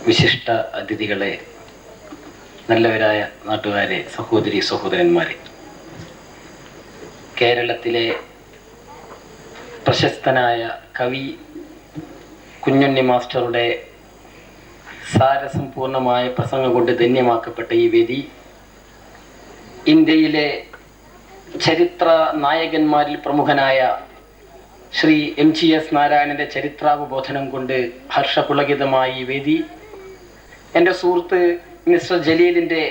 വിശിഷ്ട അതിഥികളെ, നല്ലവരായ നാട്ടുകാരെ, സഹോദരി സഹോദരന്മാരെ, കേരളത്തിലെ പ്രശസ്തനായ കവി കുഞ്ഞുണ്ണി മാസ്റ്ററുടെ സാരസമ്പൂർണമായ പ്രസംഗം കൊണ്ട് ധന്യമാക്കപ്പെട്ട ഈ വേദി ഇന്ത്യയിലെ ചരിത്ര നായകന്മാരിൽ പ്രമുഖനായ ശ്രീ MGS നാരായണന്റെ ചരിത്രാവബോധനം കൊണ്ട് ഹർഷപുളകിതമായ ഈ വേദി, എൻ്റെ സുഹൃത്ത് മിസ്റ്റർ ജലീലിൻ്റെ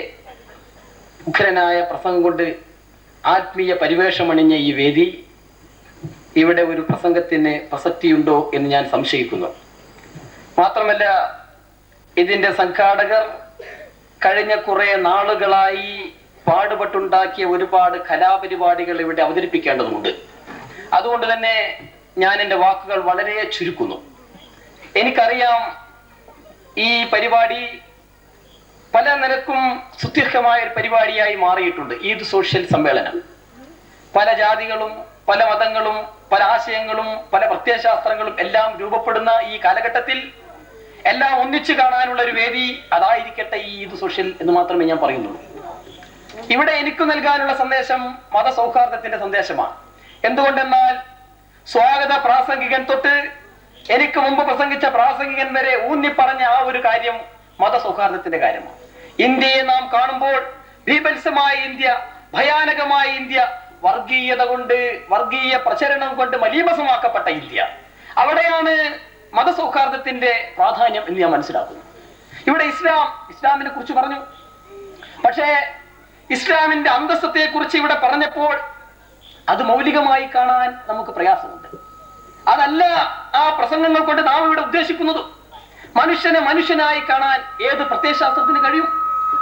ഉഗ്രനായ പ്രസംഗം കൊണ്ട് ആത്മീയ പരിവേഷമണിഞ്ഞ ഈ വേദി, ഇവിടെ ഒരു പ്രസംഗത്തിന് പ്രസക്തിയുണ്ടോ എന്ന് ഞാൻ സംശയിക്കുന്നു. മാത്രമല്ല, ഇതിൻ്റെ സംഘാടകർ കഴിഞ്ഞ കുറേ നാളുകളായി പാടുപെട്ടുണ്ടാക്കിയ ഒരുപാട് കലാപരിപാടികൾ ഇവിടെ അവതരിപ്പിക്കേണ്ടതുണ്ട്. അതുകൊണ്ട് തന്നെ ഞാൻ എൻ്റെ വാക്കുകൾ വളരെ ചുരുക്കുന്നു. എനിക്കറിയാം, ഈ പരിപാടി പല നിലക്കും സുദീർഘമായ ഒരു പരിപാടിയായി മാറിയിട്ടുണ്ട്. ഈദ് സോഷ്യൽ സമ്മേളനം പല ജാതികളും പല മതങ്ങളും പല ആശയങ്ങളും പല പ്രത്യയശാസ്ത്രങ്ങളും എല്ലാം രൂപപ്പെടുന്ന ഈ കാലഘട്ടത്തിൽ എല്ലാം ഒന്നിച്ചു കാണാനുള്ള ഒരു വേദി അതായിരിക്കട്ടെ ഈ ഈദ് സോഷ്യൽ എന്ന് മാത്രമേ ഞാൻ പറയുന്നുള്ളൂ. ഇവിടെ എനിക്ക് നൽകാനുള്ള സന്ദേശം മതസൗഹാർദ്ദത്തിന്റെ സന്ദേശമാണ്. എന്തുകൊണ്ടെന്നാൽ സ്വാഗത പ്രാസംഗികൻ തൊട്ട് എനിക്ക് മുമ്പ് പ്രസംഗിച്ച പ്രാസംഗികൻ വരെ ഊന്നി പറഞ്ഞ ആ ഒരു കാര്യം മതസൗഹാർദ്ദത്തിന്റെ കാര്യമാണ്. ഇന്ത്യയെ നാം കാണുമ്പോൾ ബീഭത്സമായ ഇന്ത്യ, ഭയാനകമായ ഇന്ത്യ, വർഗീയത കൊണ്ട്, വർഗീയ പ്രചരണം കൊണ്ട് മലീമസമാക്കപ്പെട്ട ഇന്ത്യ, അവിടെയാണ് മതസൗഹാർദ്ദത്തിന്റെ പ്രാധാന്യം എന്ന് ഞാൻ മനസ്സിലാക്കുന്നു. ഇവിടെ ഇസ്ലാമിനെ കുറിച്ച് പറഞ്ഞു. പക്ഷേ ഇസ്ലാമിന്റെ അന്തസ്സത്തെ കുറിച്ച് ഇവിടെ പറഞ്ഞപ്പോൾ അത് മൗലികമായി കാണാൻ നമുക്ക് പ്രയാസമുണ്ട്. അതല്ല ആ പ്രസംഗങ്ങൾ കൊണ്ട് നാം ഇവിടെ ഉദ്ദേശിക്കുന്നത്. മനുഷ്യനെ മനുഷ്യനായി കാണാൻ ഏത് പ്രത്യയശാസ്ത്രത്തിന് കഴിയും?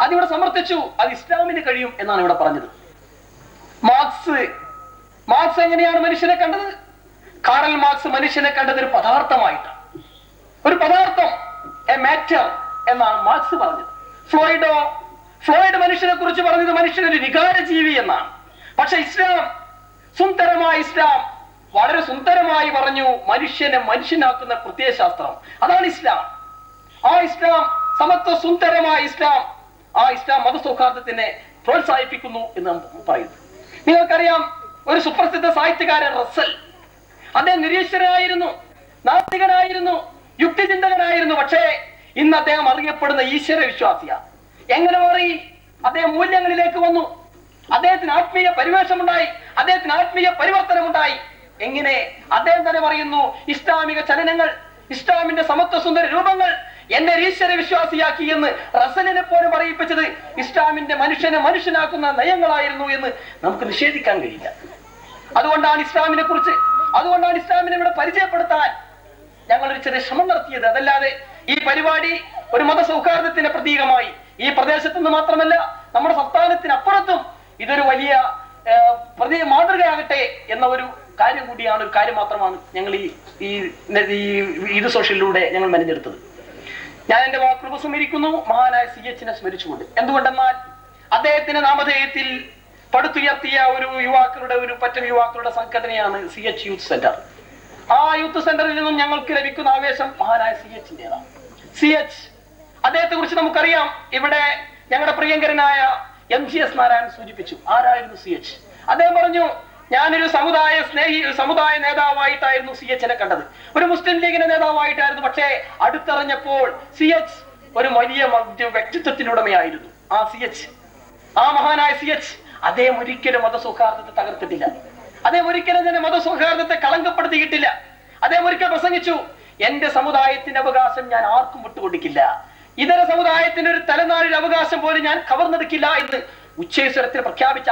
അതിവിടെ സമർത്ഥിച്ചു, അത് ഇസ്ലാമിന് കഴിയും എന്നാണ് ഇവിടെ പറഞ്ഞത്. മാർക്സ് എങ്ങനെയാണ് മനുഷ്യനെ കണ്ടത്? കാറൽ മാർക്സ് മനുഷ്യനെ കണ്ടത് ഒരു പദാർത്ഥമായിട്ടാണ്. ഒരു പദാർത്ഥം, എ മാറ്റർ എന്നാണ് മാർക്സ് പറഞ്ഞത്. ഫ്ലോയിഡ് മനുഷ്യനെ കുറിച്ച് പറഞ്ഞത് മനുഷ്യനൊരു വികാരജീവി എന്നാണ്. പക്ഷെ ഇസ്ലാം വളരെ സുന്ദരമായി പറഞ്ഞു മനുഷ്യനെ മനുഷ്യനാക്കുന്ന പ്രത്യയശാസ്ത്രം, അതാണ് ഇസ്ലാം. ആ ഇസ്ലാം സമത്വ സുന്ദരമായ ഇസ്ലാം, ആ ഇസ്ലാം മതസൗഹാർദ്ദത്തിനെ പ്രോത്സാഹിപ്പിക്കുന്നു എന്ന് പറയുന്നു. നിങ്ങൾക്കറിയാം, ഒരു സുപ്രസിദ്ധ സാഹിത്യകാരൻ റസ്സൽ, അദ്ദേഹം നിരീശ്വരനായിരുന്നു, നാസ്തികനായിരുന്നു, യുക്തിചിന്തകനായിരുന്നു. പക്ഷേ ഇന്ന് അദ്ദേഹം അറിയപ്പെടുന്ന ഈശ്വര വിശ്വാസിയാണ്. എങ്ങനെ മാറി? അദ്ദേഹം മൂല്യങ്ങളിലേക്ക് വന്നു. അദ്ദേഹത്തിന് ആത്മീയ പരിവേഷമുണ്ടായി, അദ്ദേഹത്തിന് ആത്മീയ പരിവർത്തനമുണ്ടായി. എങ്ങനെ? അദ്ദേഹം തന്നെ പറയുന്നു, ഇസ്ലാമിക ചലനങ്ങൾ, ഇസ്ലാമിന്റെ സമത്വ സുന്ദര രൂപങ്ങൾ എന്നെ ഈശ്വര വിശ്വാസിയാക്കി എന്ന് റസലിനെ പോലും പറയിപ്പിച്ചത് ഇസ്ലാമിന്റെ മനുഷ്യനെ മനുഷ്യനാക്കുന്ന നയങ്ങളായിരുന്നു എന്ന് നമുക്ക് നിഷേധിക്കാൻ കഴിയില്ല. അതുകൊണ്ടാണ് ഇസ്ലാമിനെ ഇവിടെ പരിചയപ്പെടുത്താൻ ഞങ്ങൾ ഒരു ചെറിയ ശ്രമം നടത്തിയത്. അതല്ലാതെ ഈ പരിപാടി ഒരു മതസൗഹാർദ്ദത്തിന്റെ പ്രതീകമായി ഈ പ്രദേശത്ത് നിന്ന് മാത്രമല്ല, നമ്മുടെ സംസ്ഥാനത്തിനപ്പുറത്തും ഇതൊരു വലിയ മാതൃകയാകട്ടെ എന്ന ഒരു കാര്യം കൂടിയാണ്, ഒരു കാര്യം മാത്രമാണ് ഞങ്ങൾ ഈ ഈദ് സോഷ്യലിലൂടെ ഞങ്ങൾ മെനഞ്ഞെടുത്തത്. ഞാൻ എന്റെ വാക്കുകൾ ഉപസംഹരിക്കുന്നു മഹാനായ CH സ്മരിച്ചുകൊണ്ട്. എന്തുകൊണ്ടെന്നാൽ അദ്ദേഹത്തിന് നാമധേയത്തിൽ പടുത്തുയർത്തിയ ഒരു പറ്റം യുവാക്കളുടെ സംഘടനയാണ് CH യൂത്ത് സെന്റർ. ആ യൂത്ത് സെന്ററിൽ നിന്നും ഞങ്ങൾക്ക് ലഭിക്കുന്ന ആവേശം മഹാനായ CHന്റേതാണ്. CH അദ്ദേഹത്തെ കുറിച്ച് നമുക്കറിയാം. ഇവിടെ ഞങ്ങളുടെ പ്രിയങ്കരനായ MGS നാരായണൻ സൂചിപ്പിച്ചു ആരായിരുന്നു CH. അദ്ദേഹം പറഞ്ഞു, ഞാനൊരു സമുദായ നേതാവായിട്ടായിരുന്നു CHനെ കണ്ടത്, ഒരു മുസ്ലിം ലീഗിന്റെ നേതാവായിട്ടായിരുന്നു. പക്ഷേ അടുത്തറിഞ്ഞപ്പോൾ CH ഒരു വലിയ വ്യക്തിത്വത്തിനുടമയായിരുന്നു. ആ മഹാനായ CH അദ്ദേഹം ഒരിക്കലും മതസൗഹാർദ്ദത്തെ തകർത്തിട്ടില്ല. അദ്ദേഹം ഒരിക്കലും തന്നെ മതസൗഹാർദ്ദത്തെ കളങ്കപ്പെടുത്തിയിട്ടില്ല. അദ്ദേഹം ഒരിക്കൽ പ്രസംഗിച്ചു, എന്റെ സമുദായത്തിന്റെ അവകാശം ഞാൻ ആർക്കും വിട്ടുകൊടുക്കില്ല, ഇതര സമുദായത്തിന്റെ ഒരു തലനാടിന്റെ അവകാശം പോലും ഞാൻ കവർന്നെടുക്കില്ല എന്ന് ഉച്ചേശ്വരത്തിൽ പ്രഖ്യാപിച്ച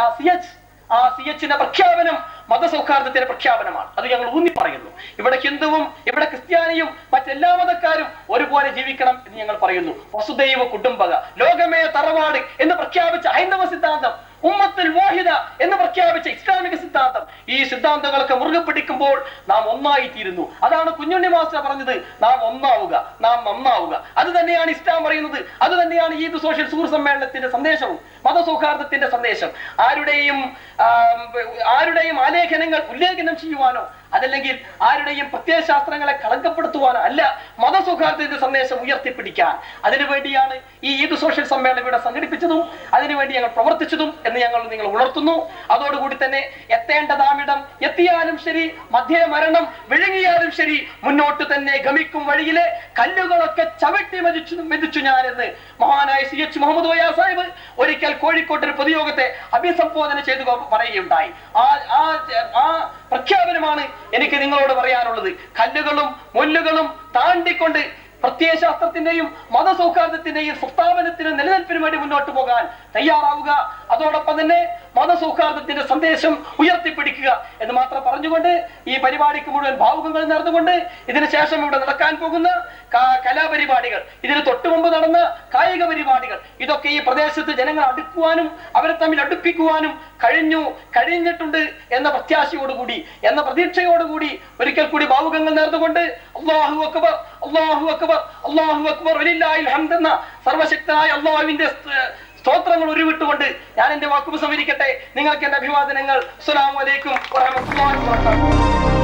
ആ CHന്റെ പ്രഖ്യാപനം മതസൗഹാർദ്ദത്തിന്റെ പ്രഖ്യാപനമാണ്. അത് ഞങ്ങൾ ഊന്നി പറയുന്നു. ഇവിടെ ഹിന്ദുവും ഇവിടെ ക്രിസ്ത്യാനിയും മറ്റെല്ലാ മതക്കാരും ഒരുപോലെ ജീവിക്കണം എന്ന് ഞങ്ങൾ പറയുന്നു. വസുദൈവ കുടുംബക, ലോകമേ തറവാട് എന്ന് പ്രഖ്യാപിച്ച ഹൈന്ദവ സിദ്ധാന്തം, ഉമ്മത്തുൽ വാഹിദ എന്ന് പ്രഖ്യാപിച്ച ഇസ്ലാമിക സിദ്ധാന്തം, ഈ സിദ്ധാന്തങ്ങളൊക്കെ മുറുകെ പിടിക്കുമ്പോൾ നാം ഒന്നായിത്തീരുന്നു. അതാണ് കുഞ്ഞുണ്ണി മാസ്റ്റർ പറഞ്ഞത്, നാം ഒന്നാവുക, നാം നന്നാവുക. അത് തന്നെയാണ് ഇസ്ലാം പറയുന്നത്. അത് തന്നെയാണ് ഈദ് സോഷ്യൽ സുഹൃത്ത് സമ്മേളനത്തിന്റെ സന്ദേശവും മതസൗഹാർദ്ദത്തിന്റെ സന്ദേശം. ആരുടെയും ആലേഖനങ്ങൾ ഉല്ലേഖനം ചെയ്യുവാനോ അതല്ലെങ്കിൽ ആരുടെയും പ്രത്യയശാസ്ത്രങ്ങളെ കളങ്കപ്പെടുത്തുവാനോ അല്ല മതസൗഹാർദ്ദത്തിന്റെ സന്ദേശം ഉയർത്തിപ്പിടിക്കാൻ. അതിനുവേണ്ടിയാണ് ഈ ഈദ് സോഷ്യൽ സമ്മേളനം ഇവിടെ സംഘടിപ്പിച്ചതും അതിനുവേണ്ടി ഞങ്ങൾ പ്രവർത്തിച്ചതും എന്ന് ഞങ്ങൾ നിങ്ങൾ ഉണർത്തുന്നു. അതോടുകൂടി തന്നെ എത്തേണ്ടതാമിടം എത്തിയാലും ശരി, മധ്യേ മരണം വിഴുങ്ങിയാലും ശരി, മുന്നോട്ട് തന്നെ ഗമിക്കും വഴിയിലെ കല്ലുകളൊക്കെ ചവിട്ടി മെതിച്ചു ഞാനെന്ന് മഹാനായ CH മുഹമ്മദ് കോയ സാഹിബ് ഒരിക്കൽ കോഴിക്കോട്ടൊരു പൊതുയോഗത്തെ അഭിസംബോധന ചെയ്തു പറയുകയുണ്ടായി. ആ പ്രഖ്യാപനമാണ് എനിക്ക് നിങ്ങളോട് പറയാനുള്ളത്. കല്ലുകളും മുല്ലുകളും താണ്ടിക്കൊണ്ട് പ്രത്യയശാസ്ത്രത്തിന്റെയും മതസൗഹാർദ്ദത്തിന്റെയും സ്ഥാപനത്തിനും നിലനിൽപ്പിനും വേണ്ടി മുന്നോട്ട് പോകാൻ തയ്യാറാവുക. അതോടൊപ്പം തന്നെ മതസൗഹാർദ്ദത്തിന്റെ സന്ദേശം ഉയർത്തിപ്പിടിക്കുക എന്ന് മാത്രം പറഞ്ഞുകൊണ്ട് ഈ പരിപാടിക്ക് മുഴുവൻ ഭാവുകങ്ങൾ നേർന്നുകൊണ്ട് ഇതിനുശേഷം ഇവിടെ നടക്കാൻ പോകുന്ന കലാപരിപാടികൾ, ഇതിന് തൊട്ടു മുമ്പ് നടന്ന കായിക പരിപാടികൾ, ഇതൊക്കെ ഈ പ്രദേശത്ത് ജനങ്ങൾ അടുക്കുവാനും അവരെ തമ്മിൽ അടുപ്പിക്കുവാനും കഴിഞ്ഞിട്ടുണ്ട് എന്ന പ്രത്യാശയോടുകൂടി, എന്ന പ്രതീക്ഷയോടുകൂടി ഒരിക്കൽ കൂടി ഭാവുകങ്ങൾ നേർന്നുകൊണ്ട് അല്ലാഹു അക്ബർ, അല്ലാഹു അക്ബർ, അല്ലാഹു അക്ബർ വലില്ലാഹിൽ ഹംദ് എന്ന സർവശക്തനായ അല്ലാഹുവിന്റെ സ്തോത്രങ്ങൾ ഉരുവിട്ടുകൊണ്ട് ഞാൻ എന്റെ വാക്കുപസംഹരിക്കട്ടെ. നിങ്ങൾക്ക് എന്റെ അഭിവാദനങ്ങൾ. അസ്സലാമു അലൈക്കും വറഹ്മത്തുള്ളാഹി വബറകാതുഹു.